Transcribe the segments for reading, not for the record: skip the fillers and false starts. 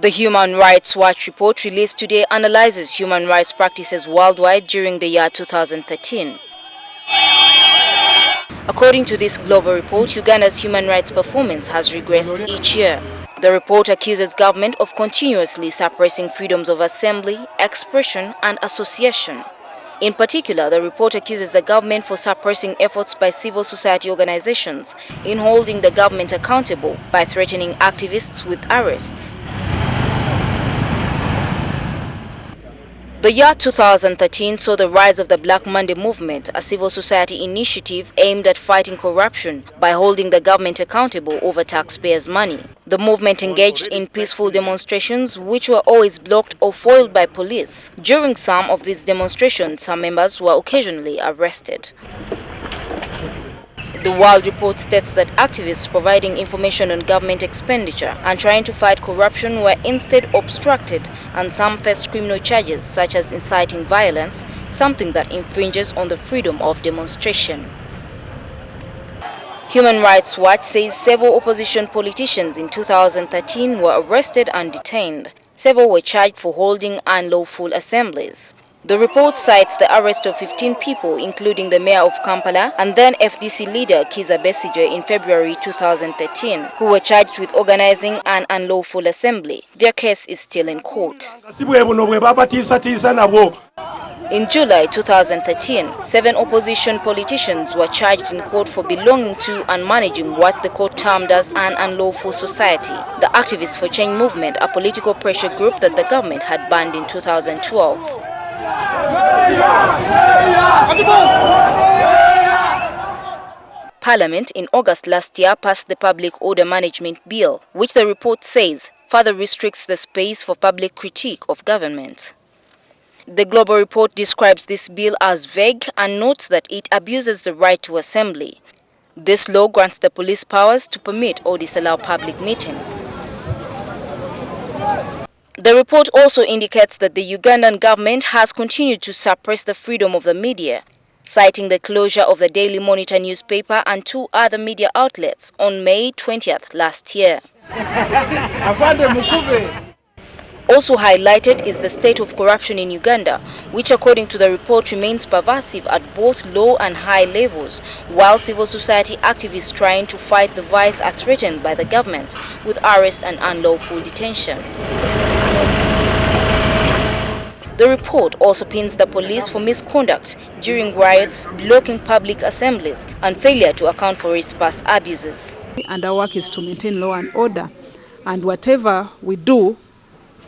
The Human Rights Watch report released today analyzes human rights practices worldwide during the year 2013. According to this global report, Uganda's human rights performance has regressed each year. The report accuses government of continuously suppressing freedoms of assembly, expression, and association. In particular, the report accuses the government for suppressing efforts by civil society organizations in holding the government accountable by threatening activists with arrests. The year 2013 saw the rise of the Black Monday movement, a civil society initiative aimed at fighting corruption by holding the government accountable over taxpayers' money. The movement engaged in peaceful demonstrations which were always blocked or foiled by police. During some of these demonstrations, some members were occasionally arrested. The World Report states that activists providing information on government expenditure and trying to fight corruption were instead obstructed, and some faced criminal charges such as inciting violence, something that infringes on the freedom of demonstration. Human Rights Watch says several opposition politicians in 2013 were arrested and detained. Several were charged for holding unlawful assemblies. The report cites the arrest of 15 people, including the mayor of Kampala and then FDC leader Kizza Besigye in February 2013, who were charged with organizing an unlawful assembly. Their case is still in court. In July 2013, 7 opposition politicians were charged in court for belonging to and managing what the court termed as an unlawful society, the Activists for Change movement, a political pressure group that the government had banned in 2012. Parliament in August last year passed the Public Order Management Bill, which the report says further restricts the space for public critique of government. The global report describes this bill as vague and notes that it abuses the right to assembly. This law grants the police powers to permit or disallow public meetings. The report also indicates that the Ugandan government has continued to suppress the freedom of the media, citing the closure of the Daily Monitor newspaper and 2 other media outlets on May 20th last year. Also highlighted is the state of corruption in Uganda, which according to the report remains pervasive at both low and high levels, while civil society activists trying to fight the vice are threatened by the government with arrest and unlawful detention. The report also pins the police for misconduct during riots, blocking public assemblies, and failure to account for its past abuses. And our work is to maintain law and order, and whatever we do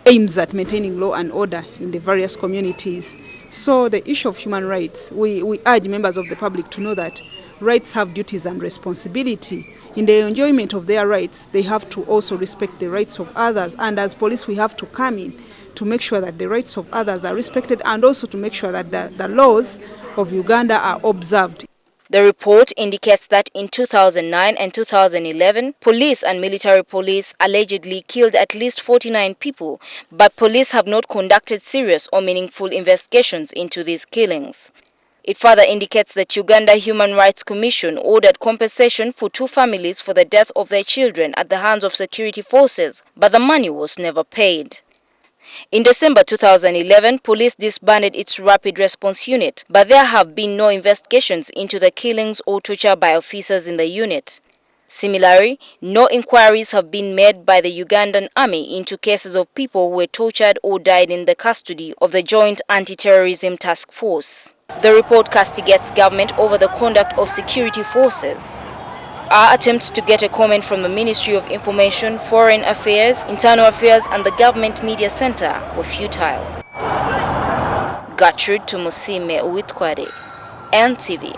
aims at maintaining law and order in the various communities. So the issue of human rights, we urge members of the public to know that rights have duties and responsibility. In the enjoyment of their rights, they have to also respect the rights of others, and as police we have to come in to make sure that the rights of others are respected and also to make sure that the laws of Uganda are observed. The report indicates that in 2009 and 2011, police and military police allegedly killed at least 49 people, but police have not conducted serious or meaningful investigations into these killings. It further indicates that Uganda Human Rights Commission ordered compensation for 2 families for the death of their children at the hands of security forces, but the money was never paid. In December 2011, police disbanded its rapid response unit, but there have been no investigations into the killings or torture by officers in the unit. Similarly, no inquiries have been made by the Ugandan Army into cases of people who were tortured or died in the custody of the Joint Anti-Terrorism Task Force. The report castigates government over the conduct of security forces. Our attempts to get a comment from the Ministry of Information, Foreign Affairs, Internal Affairs and the Government Media Center were futile. Getrude Uwitware, NTV.